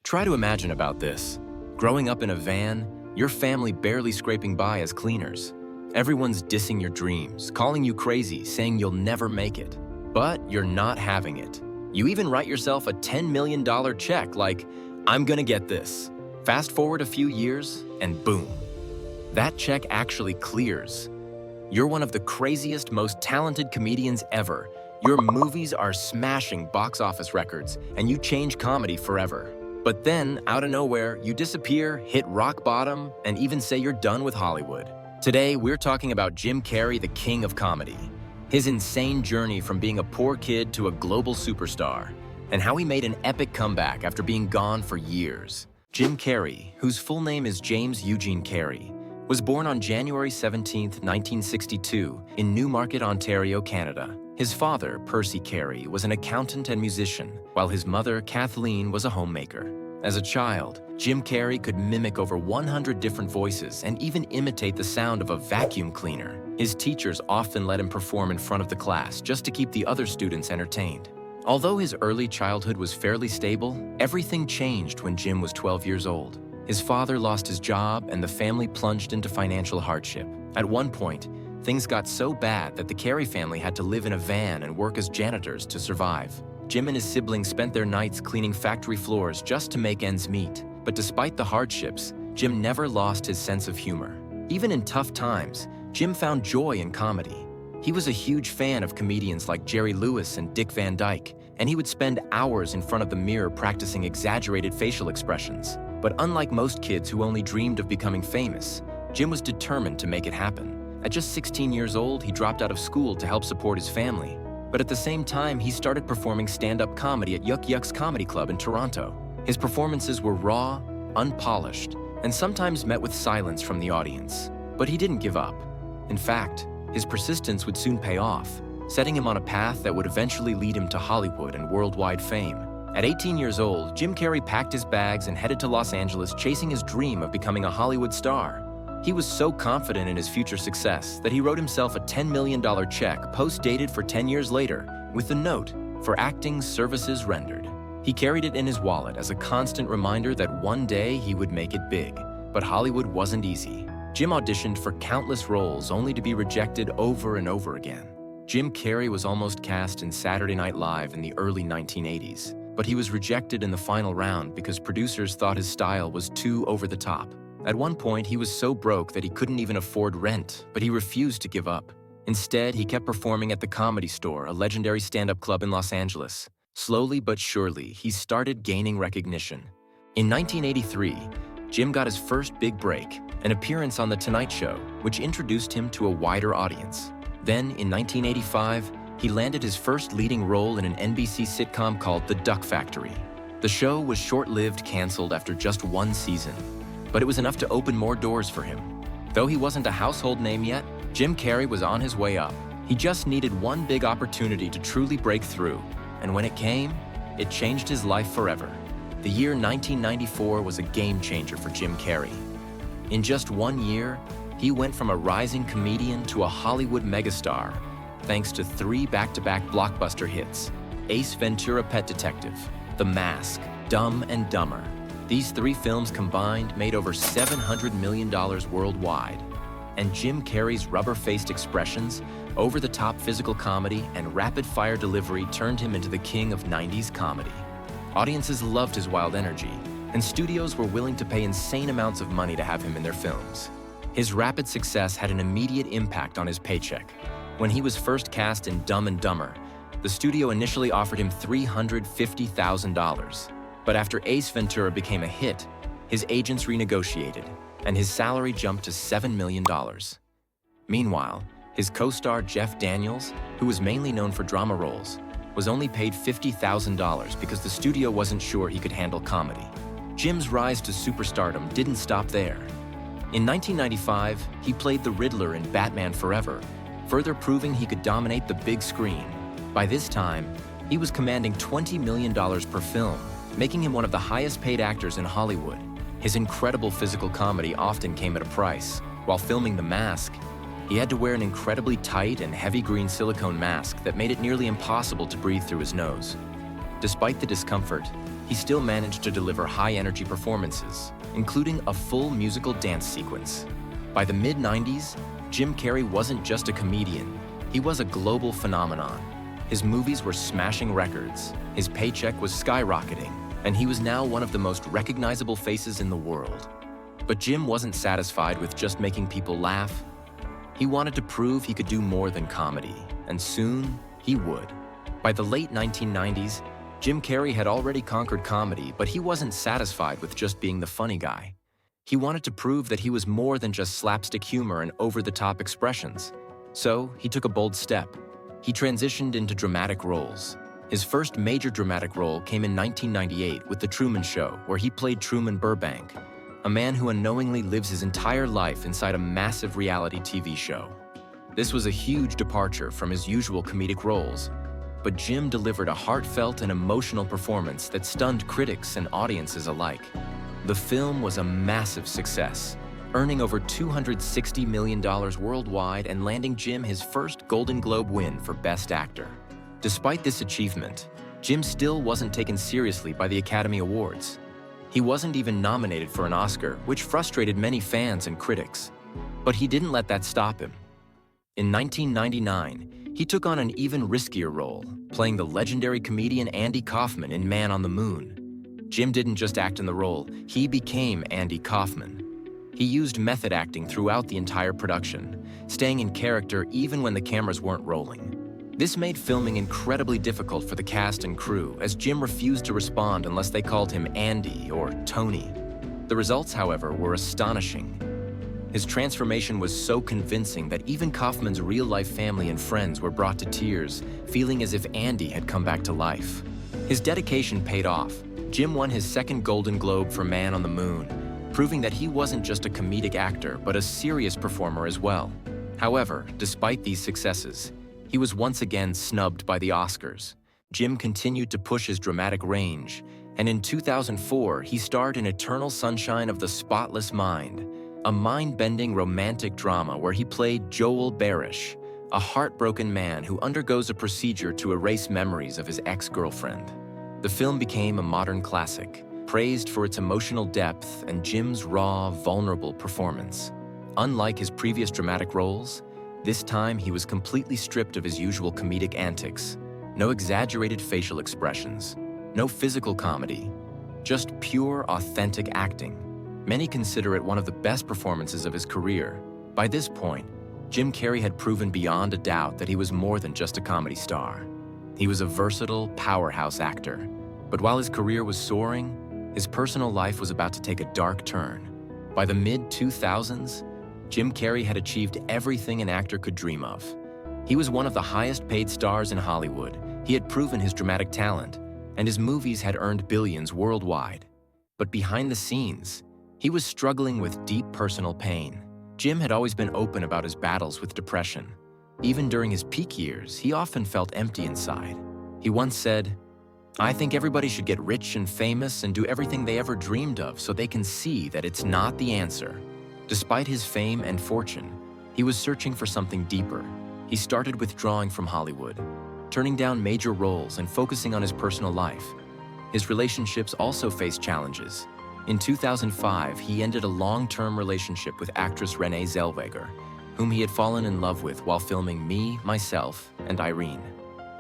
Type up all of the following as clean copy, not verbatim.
Try to imagine about this. Growing up in a van, your family barely scraping by as cleaners. Everyone's dissing your dreams, calling you crazy, saying you'll never make it. But you're not having it. You even write yourself a $10 million check like, I'm gonna get this. Fast forward a few years, and boom. That check actually clears. You're one of the craziest, most talented comedians ever. Your movies are smashing box office records, and you change comedy forever. But then, out of nowhere, you disappear, hit rock bottom, and even say you're done with Hollywood. Today, we're talking about Jim Carrey, the king of comedy. His insane journey from being a poor kid to a global superstar, and how he made an epic comeback after being gone for years. Jim Carrey, whose full name is James Eugene Carrey, was born on January 17, 1962, in Newmarket, Ontario, Canada. His father, Percy Carrey, was an accountant and musician, while his mother, Kathleen, was a homemaker. As a child, Jim Carrey could mimic over 100 different voices and even imitate the sound of a vacuum cleaner. His teachers often let him perform in front of the class just to keep the other students entertained. Although his early childhood was fairly stable, everything changed when Jim was 12 years old. His father lost his job and the family plunged into financial hardship. At one point, things got so bad that the Carrey family had to live in a van and work as janitors to survive. Jim and his siblings spent their nights cleaning factory floors just to make ends meet. But despite the hardships, Jim never lost his sense of humor. Even in tough times, Jim found joy in comedy. He was a huge fan of comedians like Jerry Lewis and Dick Van Dyke, and he would spend hours in front of the mirror practicing exaggerated facial expressions. But unlike most kids who only dreamed of becoming famous, Jim was determined to make it happen. At just 16 years old, he dropped out of school to help support his family. But at the same time, he started performing stand-up comedy at Yuck Yucks Comedy Club in Toronto. His performances were raw, unpolished, and sometimes met with silence from the audience. But he didn't give up. In fact, his persistence would soon pay off, setting him on a path that would eventually lead him to Hollywood and worldwide fame. At 18 years old, Jim Carrey packed his bags and headed to Los Angeles chasing his dream of becoming a Hollywood star. He was so confident in his future success that he wrote himself a $10 million check post-dated for 10 years later with the note, "For acting services rendered." He carried it in his wallet as a constant reminder that one day he would make it big. But Hollywood wasn't easy. Jim auditioned for countless roles only to be rejected over and over again. Jim Carrey was almost cast in Saturday Night Live in the early 1980s, but he was rejected in the final round because producers thought his style was too over the top. At one point, he was so broke that he couldn't even afford rent, but he refused to give up. Instead, he kept performing at the Comedy Store, a legendary stand-up club in Los Angeles. Slowly but surely, he started gaining recognition. In 1983, Jim got his first big break, an appearance on The Tonight Show, which introduced him to a wider audience. Then, in 1985, he landed his first leading role in an NBC sitcom called The Duck Factory. The show was short-lived, canceled after just one season, but it was enough to open more doors for him. Though he wasn't a household name yet, Jim Carrey was on his way up. He just needed one big opportunity to truly break through, and when it came, it changed his life forever. The year 1994 was a game changer for Jim Carrey. In just 1 year, he went from a rising comedian to a Hollywood megastar, thanks to 3 back-to-back blockbuster hits: Ace Ventura: Pet Detective, The Mask, Dumb and Dumber. These 3 films combined made over $700 million worldwide. And Jim Carrey's rubber-faced expressions, over-the-top physical comedy, and rapid-fire delivery turned him into the king of 90s comedy. Audiences loved his wild energy, and studios were willing to pay insane amounts of money to have him in their films. His rapid success had an immediate impact on his paycheck. When he was first cast in Dumb and Dumber, the studio initially offered him $350,000. But after Ace Ventura became a hit, his agents renegotiated, and his salary jumped to $7 million. Meanwhile, his co-star Jeff Daniels, who was mainly known for drama roles, was only paid $50,000 because the studio wasn't sure he could handle comedy. Jim's rise to superstardom didn't stop there. In 1995, he played the Riddler in Batman Forever, further proving he could dominate the big screen. By this time, he was commanding $20 million per film, making him one of the highest-paid actors in Hollywood. His incredible physical comedy often came at a price. While filming The Mask, he had to wear an incredibly tight and heavy green silicone mask that made it nearly impossible to breathe through his nose. Despite the discomfort, he still managed to deliver high-energy performances, including a full musical dance sequence. By the mid-90s, Jim Carrey wasn't just a comedian, he was a global phenomenon. His movies were smashing records, his paycheck was skyrocketing, and he was now one of the most recognizable faces in the world. But Jim wasn't satisfied with just making people laugh. He wanted to prove he could do more than comedy, and soon he would. By the late 1990s, Jim Carrey had already conquered comedy, but he wasn't satisfied with just being the funny guy. He wanted to prove that he was more than just slapstick humor and over-the-top expressions. So he took a bold step. He transitioned into dramatic roles. His first major dramatic role came in 1998 with The Truman Show, where he played Truman Burbank, a man who unknowingly lives his entire life inside a massive reality TV show. This was a huge departure from his usual comedic roles, but Jim delivered a heartfelt and emotional performance that stunned critics and audiences alike. The film was a massive success, earning over $260 million worldwide and landing Jim his first Golden Globe win for Best Actor. Despite this achievement, Jim still wasn't taken seriously by the Academy Awards. He wasn't even nominated for an Oscar, which frustrated many fans and critics. But he didn't let that stop him. In 1999, he took on an even riskier role, playing the legendary comedian Andy Kaufman in Man on the Moon. Jim didn't just act in the role, he became Andy Kaufman. He used method acting throughout the entire production, staying in character even when the cameras weren't rolling. This made filming incredibly difficult for the cast and crew, as Jim refused to respond unless they called him Andy or Tony. The results, however, were astonishing. His transformation was so convincing that even Kaufman's real-life family and friends were brought to tears, feeling as if Andy had come back to life. His dedication paid off. Jim won his second Golden Globe for Man on the Moon, proving that he wasn't just a comedic actor, but a serious performer as well. However, despite these successes, he was once again snubbed by the Oscars. Jim continued to push his dramatic range, and in 2004, he starred in Eternal Sunshine of the Spotless Mind, a mind-bending romantic drama where he played Joel Barish, a heartbroken man who undergoes a procedure to erase memories of his ex-girlfriend. The film became a modern classic, praised for its emotional depth and Jim's raw, vulnerable performance. Unlike his previous dramatic roles, this time he was completely stripped of his usual comedic antics. No exaggerated facial expressions, no physical comedy, just pure, authentic acting. Many consider it one of the best performances of his career. By this point, Jim Carrey had proven beyond a doubt that he was more than just a comedy star. He was a versatile, powerhouse actor. But while his career was soaring, his personal life was about to take a dark turn. By the mid-2000s, Jim Carrey had achieved everything an actor could dream of. He was one of the highest-paid stars in Hollywood. He had proven his dramatic talent, and his movies had earned billions worldwide. But behind the scenes, he was struggling with deep personal pain. Jim had always been open about his battles with depression. Even during his peak years, he often felt empty inside. He once said, "I think everybody should get rich and famous and do everything they ever dreamed of so they can see that it's not the answer." Despite his fame and fortune, he was searching for something deeper. He started withdrawing from Hollywood, turning down major roles and focusing on his personal life. His relationships also faced challenges. In 2005, he ended a long-term relationship with actress Renee Zellweger, whom he had fallen in love with while filming Me, Myself, and Irene.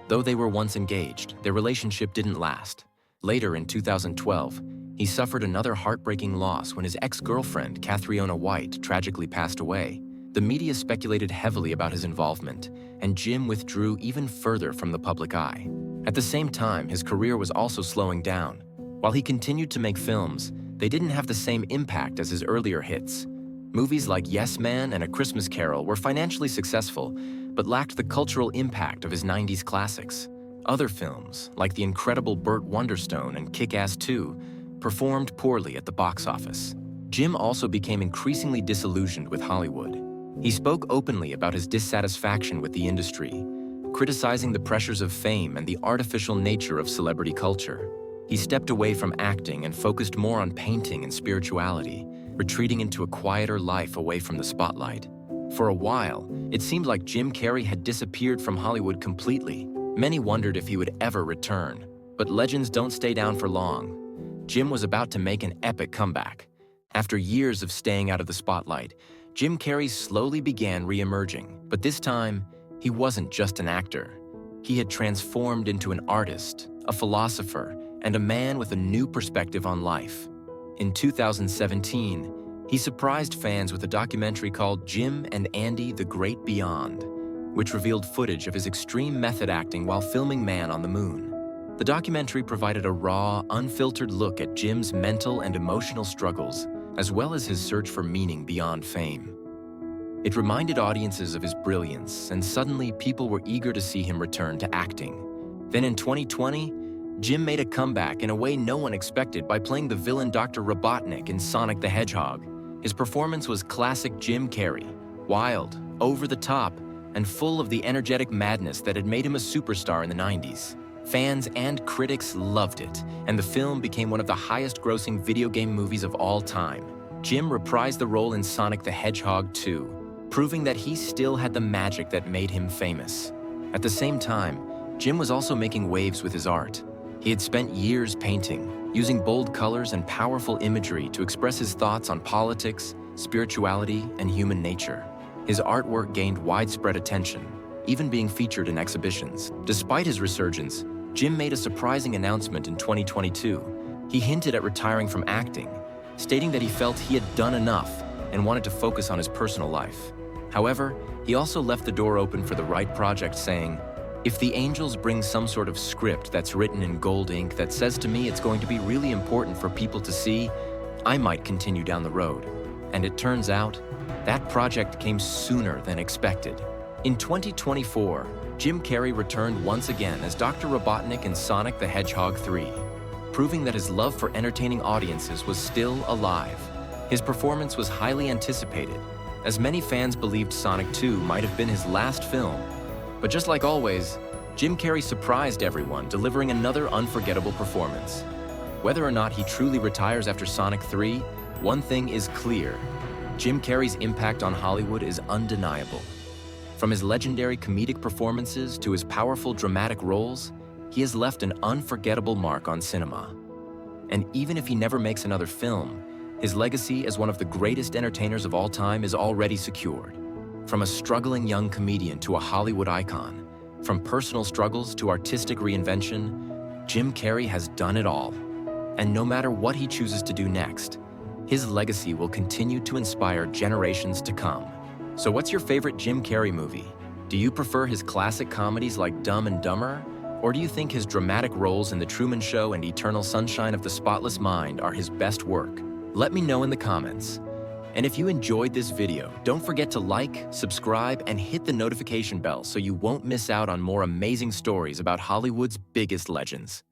Though they were once engaged, their relationship didn't last. Later in 2012, he suffered another heartbreaking loss when his ex-girlfriend, Catriona White, tragically passed away. The media speculated heavily about his involvement, and Jim withdrew even further from the public eye. At the same time, his career was also slowing down. While he continued to make films, they didn't have the same impact as his earlier hits. Movies like Yes Man and A Christmas Carol were financially successful, but lacked the cultural impact of his 90s classics. Other films, like the incredible Burt Wonderstone and Kick-Ass 2, performed poorly at the box office. Jim also became increasingly disillusioned with Hollywood. He spoke openly about his dissatisfaction with the industry, criticizing the pressures of fame and the artificial nature of celebrity culture. He stepped away from acting and focused more on painting and spirituality, retreating into a quieter life away from the spotlight. For a while, it seemed like Jim Carrey had disappeared from Hollywood completely. Many wondered if he would ever return. But legends don't stay down for long. Jim was about to make an epic comeback. After years of staying out of the spotlight, Jim Carrey slowly began re-emerging, but this time, he wasn't just an actor. He had transformed into an artist, a philosopher, and a man with a new perspective on life. In 2017, he surprised fans with a documentary called Jim and Andy: The Great Beyond, which revealed footage of his extreme method acting while filming Man on the Moon. The documentary provided a raw, unfiltered look at Jim's mental and emotional struggles, as well as his search for meaning beyond fame. It reminded audiences of his brilliance, and suddenly people were eager to see him return to acting. Then in 2020, Jim made a comeback in a way no one expected by playing the villain Dr. Robotnik in Sonic the Hedgehog. His performance was classic Jim Carrey, wild, over the top, and full of the energetic madness that had made him a superstar in the 90s. Fans and critics loved it, and the film became one of the highest-grossing video game movies of all time. Jim reprised the role in Sonic the Hedgehog 2, proving that he still had the magic that made him famous. At the same time, Jim was also making waves with his art. He had spent years painting, using bold colors and powerful imagery to express his thoughts on politics, spirituality, and human nature. His artwork gained widespread attention, even being featured in exhibitions. Despite his resurgence, Jim made a surprising announcement in 2022. He hinted at retiring from acting, stating that he felt he had done enough and wanted to focus on his personal life. However, he also left the door open for the right project, saying, "If the angels bring some sort of script that's written in gold ink that says to me it's going to be really important for people to see, I might continue down the road." And it turns out, that project came sooner than expected. In 2024, Jim Carrey returned once again as Dr. Robotnik in Sonic the Hedgehog 3, proving that his love for entertaining audiences was still alive. His performance was highly anticipated, as many fans believed Sonic 2 might have been his last film. But just like always, Jim Carrey surprised everyone, delivering another unforgettable performance. Whether or not he truly retires after Sonic 3, one thing is clear: Jim Carrey's impact on Hollywood is undeniable. From his legendary comedic performances to his powerful dramatic roles, he has left an unforgettable mark on cinema. And even if he never makes another film, his legacy as one of the greatest entertainers of all time is already secured. From a struggling young comedian to a Hollywood icon, from personal struggles to artistic reinvention, Jim Carrey has done it all. And no matter what he chooses to do next, his legacy will continue to inspire generations to come. So what's your favorite Jim Carrey movie? Do you prefer his classic comedies like Dumb and Dumber? Or do you think his dramatic roles in The Truman Show and Eternal Sunshine of the Spotless Mind are his best work? Let me know in the comments. And if you enjoyed this video, don't forget to like, subscribe, and hit the notification bell so you won't miss out on more amazing stories about Hollywood's biggest legends.